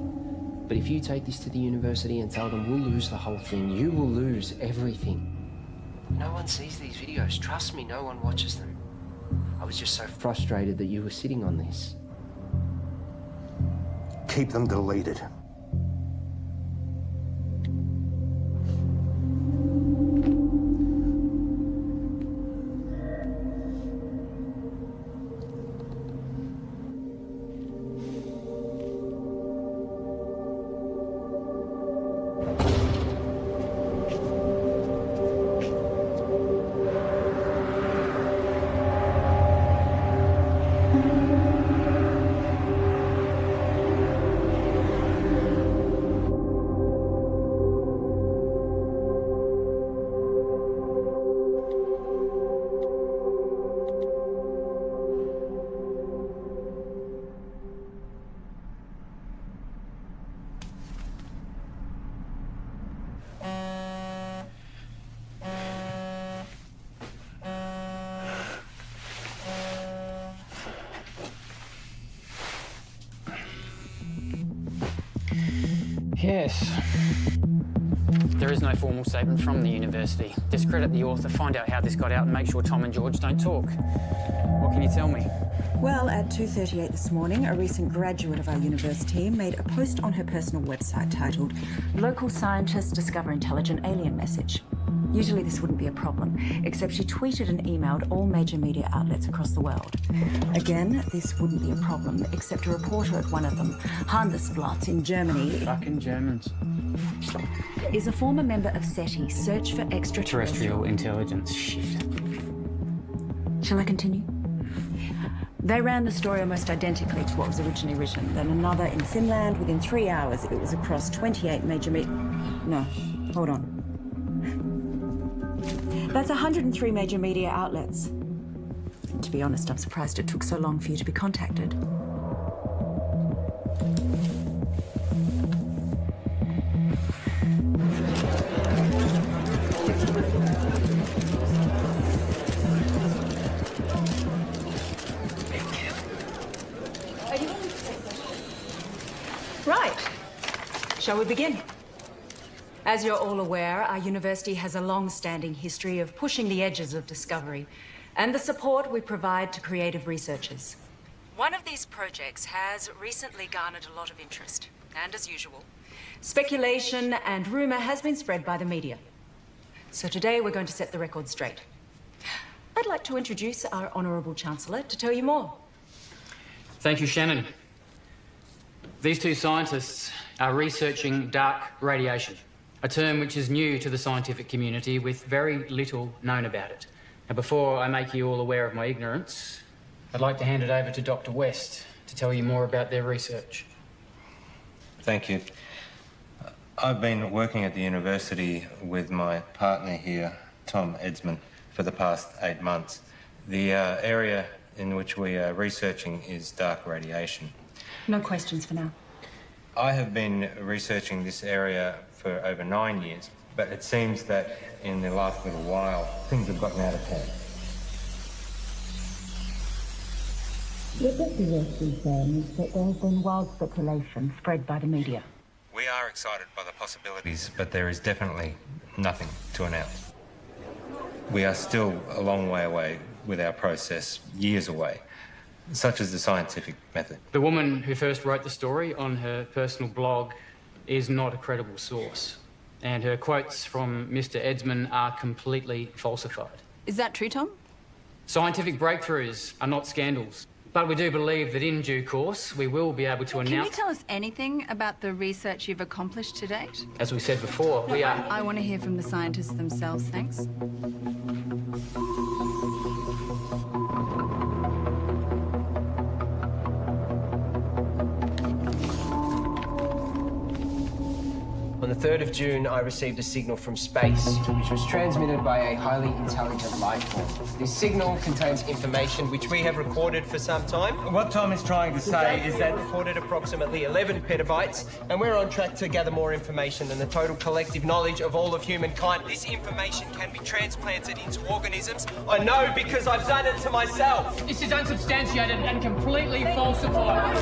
But if you take this to the university and tell them we'll lose the whole thing, you will lose everything. No one sees these videos. Trust me, no one watches them. I was just so frustrated that you were sitting on this. Keep them deleted. Yes. There is no formal statement from the university. Discredit the author, find out how this got out and make sure Tom and George don't talk. What can you tell me? Well, at 2:38 this morning, a recent graduate of our university made a post on her personal website titled "Local Scientists Discover Intelligent Alien Message." Usually this wouldn't be a problem, except she tweeted and emailed all major media outlets across the world. Again, this wouldn't be a problem, except a reporter at one of them, Handelsblatt in Germany... Fucking Germans. ...is a former member of SETI, Search for Extraterrestrial Intelligence. Shit. Shall I continue? They ran the story almost identically to what was originally written. Then another in Finland. Within 3 hours, it was across 28 major No, hold on. That's 103 major media outlets. To be honest, I'm surprised it took so long for you to be contacted. Right. Shall we begin? As you're all aware, our university has a long-standing history of pushing the edges of discovery and the support we provide to creative researchers. One of these projects has recently garnered a lot of interest, and as usual, speculation and rumor has been spread by the media. So today we're going to set the record straight. I'd like to introduce our Honourable Chancellor to tell you more. Thank you, Shannon. These two scientists are researching dark radiation, a term which is new to the scientific community with very little known about it. Now, before I make you all aware of my ignorance, I'd like to hand it over to Dr. West to tell you more about their research. Thank you. I've been working at the university with my partner here, Tom Edsman, for the past 8 months. The area in which we are researching is dark radiation. No questions for now. I have been researching this area for over 9 years, but it seems that in the last little while, things have gotten out of hand. What Dr. West is saying is that there has been wild speculation spread by the media. We are excited by the possibilities, but there is definitely nothing to announce. We are still a long way away with our process, years away, such as the scientific method. The woman who first wrote the story on her personal blog is not a credible source, and her quotes from Mr. Edsman are completely falsified. Is that true, Tom? Scientific breakthroughs are not scandals, but we do believe that in due course we will be able to Can you announce... tell us anything about the research you've accomplished to date? As we said before, we are... I want to hear from the scientists themselves, thanks. On the 3rd of June, I received a signal from space, which was transmitted by a highly intelligent life form. This signal contains information which we have recorded for some time. What Tom is trying to say is that... recorded approximately 11 petabytes, and we're on track to gather more information than the total collective knowledge of all of humankind. This information can be transplanted into organisms. I know because I've done it to myself. This is unsubstantiated and completely falsified.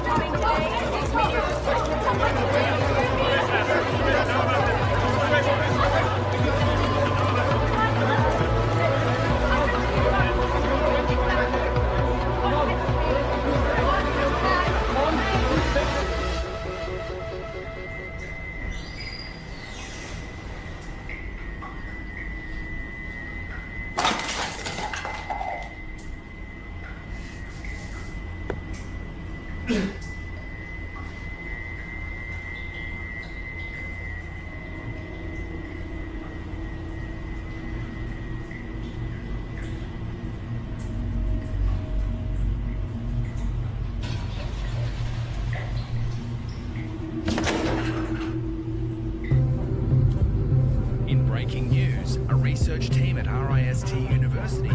In breaking news, a research team at RIST University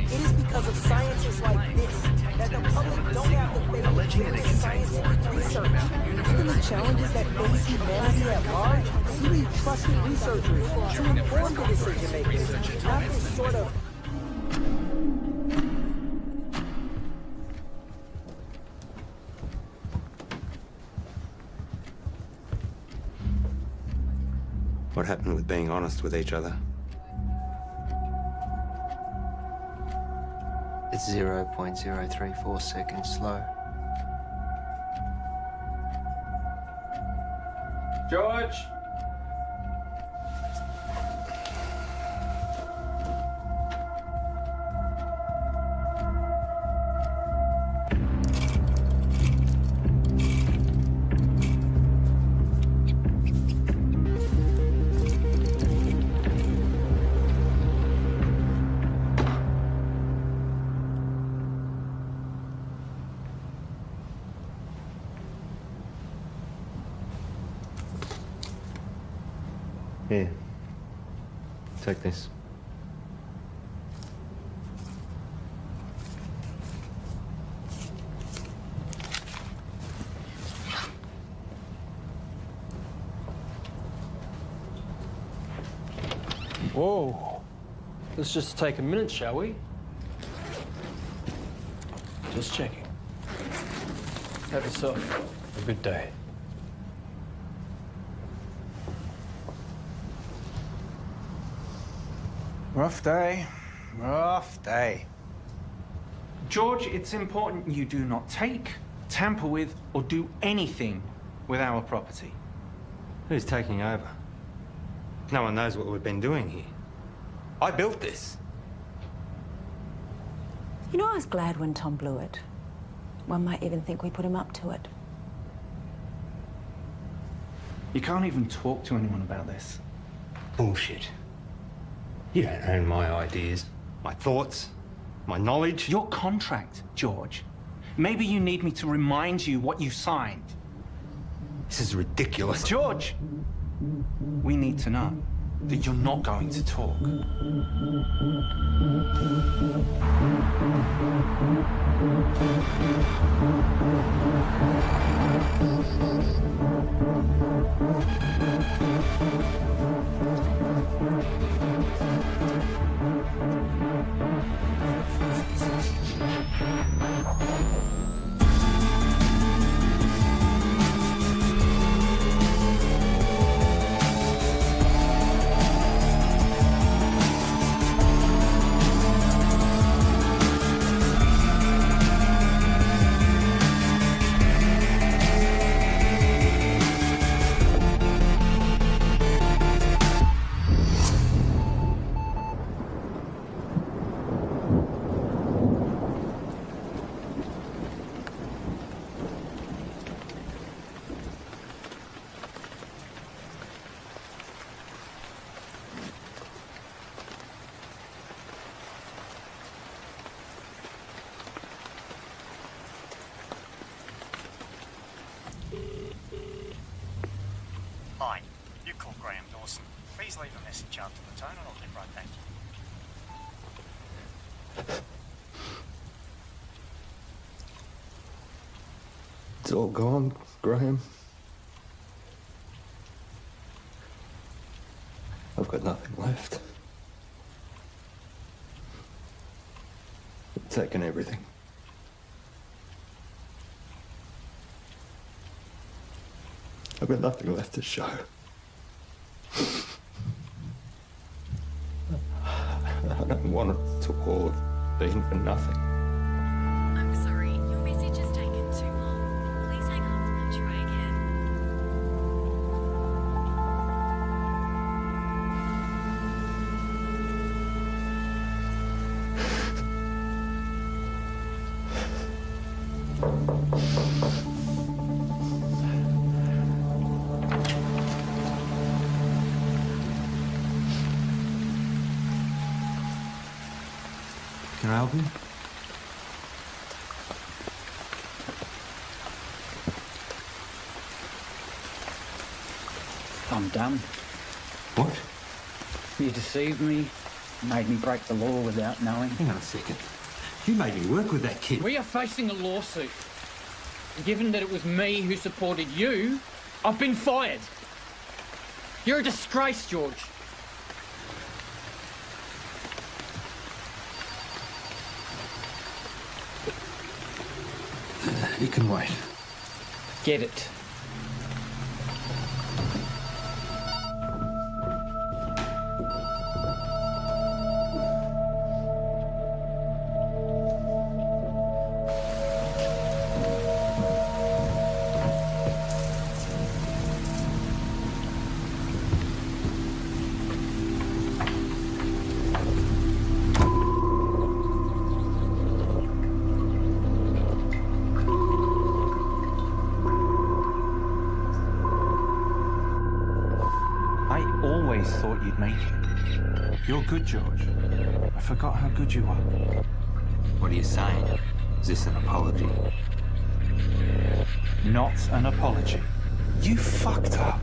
It is because of scientists like this that the public don't have the faith alleging that in it contains scientific research. Given the challenges that face humanity at large, we need trusted researchers to inform the decision makers, not this sort of... What happened with being honest with each other? It's 0.034 seconds slow. George! Here. Take this. Whoa. Let's just take a minute, shall we? Just checking. Have yourself a good day. Rough day. Rough day. George, it's important you do not take, tamper with, or do anything with our property. Who's taking over? No one knows what we've been doing here. I built this. You know, I was glad when Tom blew it. One might even think we put him up to it. You can't even talk to anyone about this. Bullshit. You don't own my ideas, my thoughts, my knowledge. Your contract, George. Maybe you need me to remind you what you signed. This is ridiculous. George, we need to know that you're not going to talk. Please leave a message after the tone and I'll get right back to you. It's all gone, Graham. I've got nothing left. They've taken everything. I've got nothing left to show. I don't want it to all have been for nothing. I'm sorry, your message has taken too long. Please hang up and try again. Can I help you? I'm done. What? You deceived me, made me break the law without knowing. Hang on a second. You made me work with that kid. We are facing a lawsuit. Given that it was me who supported you, I've been fired. You're a disgrace, George. You can wait. Get it. Thought you'd make it. You're good, George. I forgot how good you are. What are you saying? Is this an apology? Not an apology. You fucked up.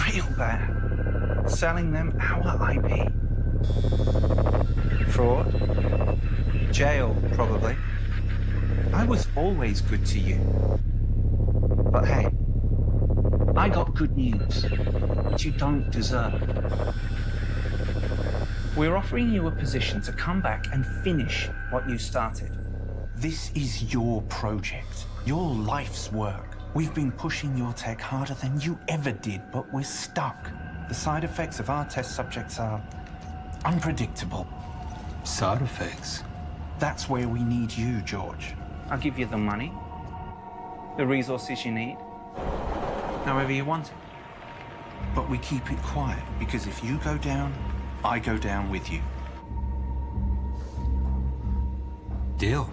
Real bad. Selling them our IP. Fraud. Jail, probably. I was always good to you. But hey, I got good news, which you don't deserve. We're offering you a position to come back and finish what you started. This is your project, your life's work. We've been pushing your tech harder than you ever did, but we're stuck. The side effects of our test subjects are unpredictable. Side effects? That's where we need you, George. I'll give you the money, the resources you need, however you want it. But we keep it quiet, because if you go down, I go down with you. Deal.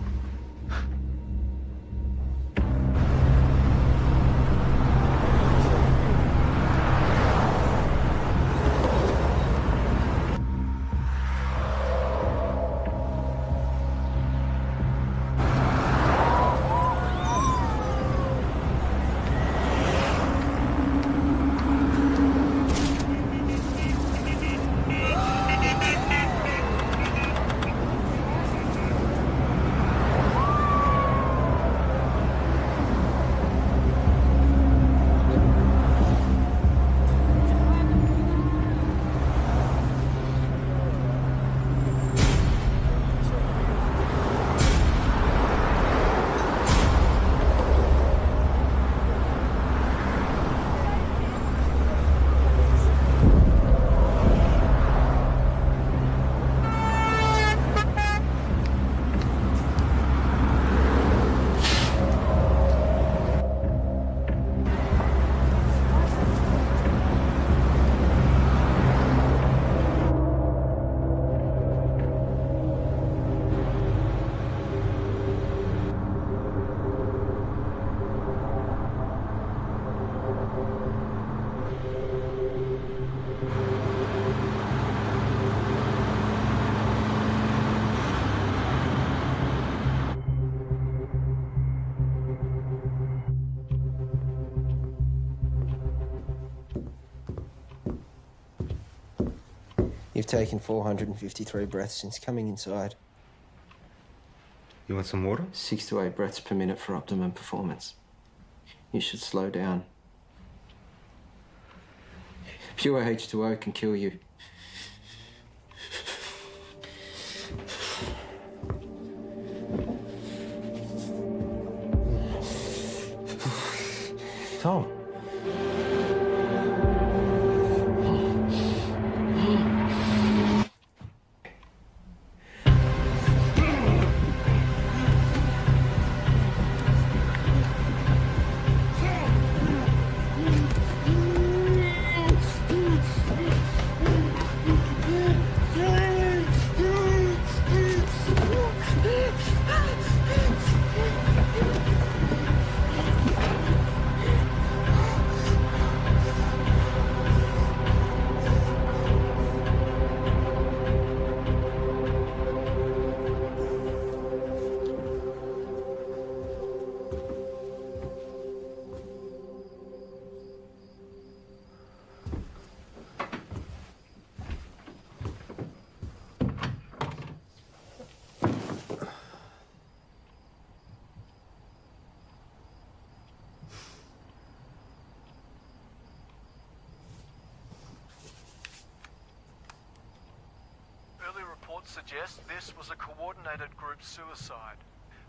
You've taken 453 breaths since coming inside. You want some water? 6 to 8 breaths per minute for optimum performance. You should slow down. Pure H2O can kill you. Tom. Early reports suggest this was a coordinated group suicide.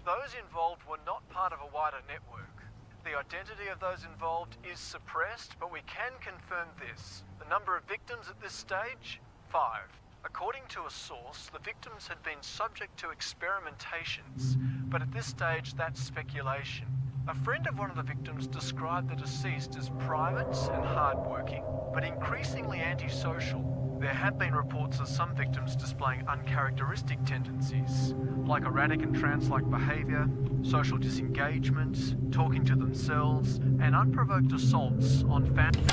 Those involved were not part of a wider network. The identity of those involved is suppressed, but we can confirm this. The number of victims at this stage? 5. According to a source, the victims had been subject to experimentations, but at this stage that's speculation. A friend of one of the victims described the deceased as private and hardworking, but increasingly antisocial. There have been reports of some victims displaying uncharacteristic tendencies, like erratic and trance-like behaviour, social disengagement, talking to themselves, and unprovoked assaults on family.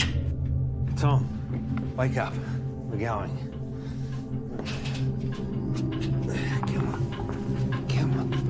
Tom, wake up. We're going. Come on. Come on.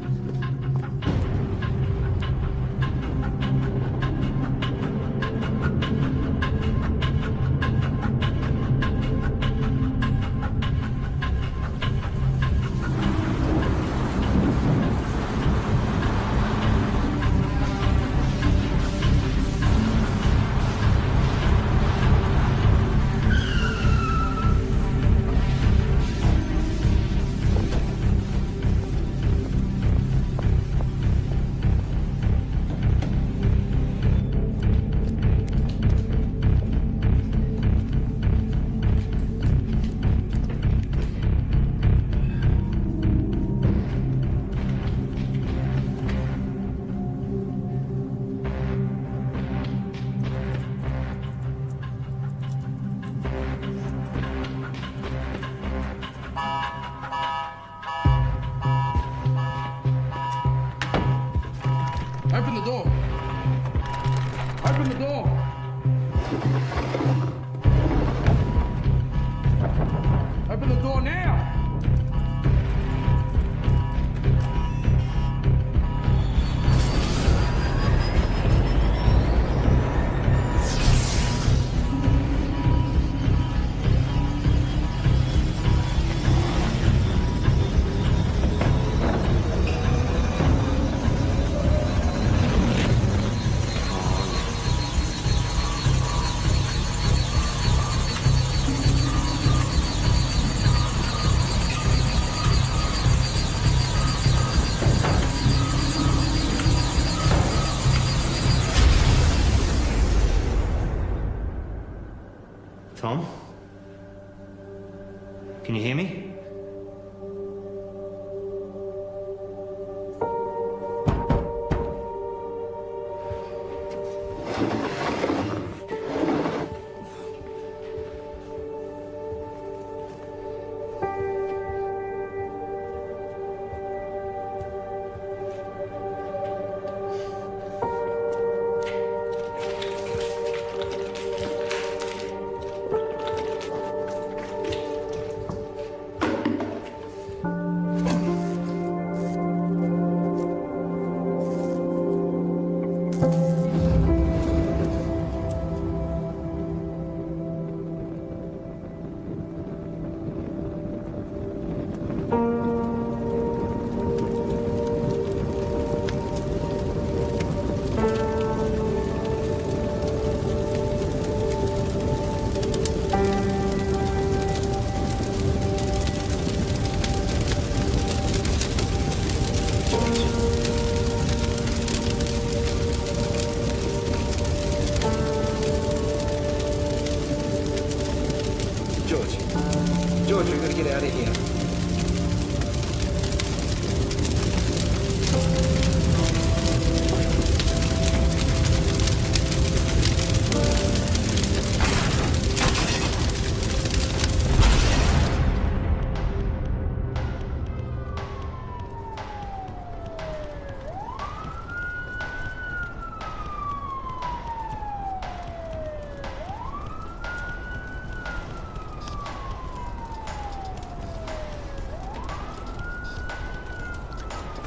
Open the door. Open the door. Open the door now. Tom? Can you hear me?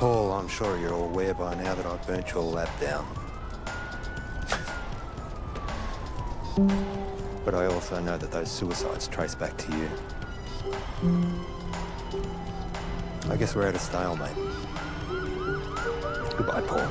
Paul, I'm sure you're aware by now that I've burnt your lab down. But I also know that those suicides trace back to you. I guess we're at a stalemate. Goodbye, Paul.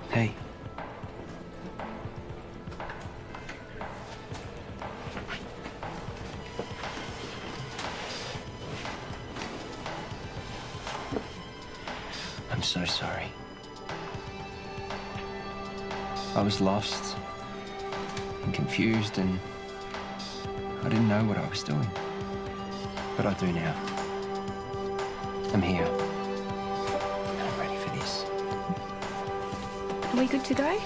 Hey. I'm so sorry. I was lost and confused, and I didn't know what I was doing. But I do now. I'm here. I'm ready for this. Are we good to go?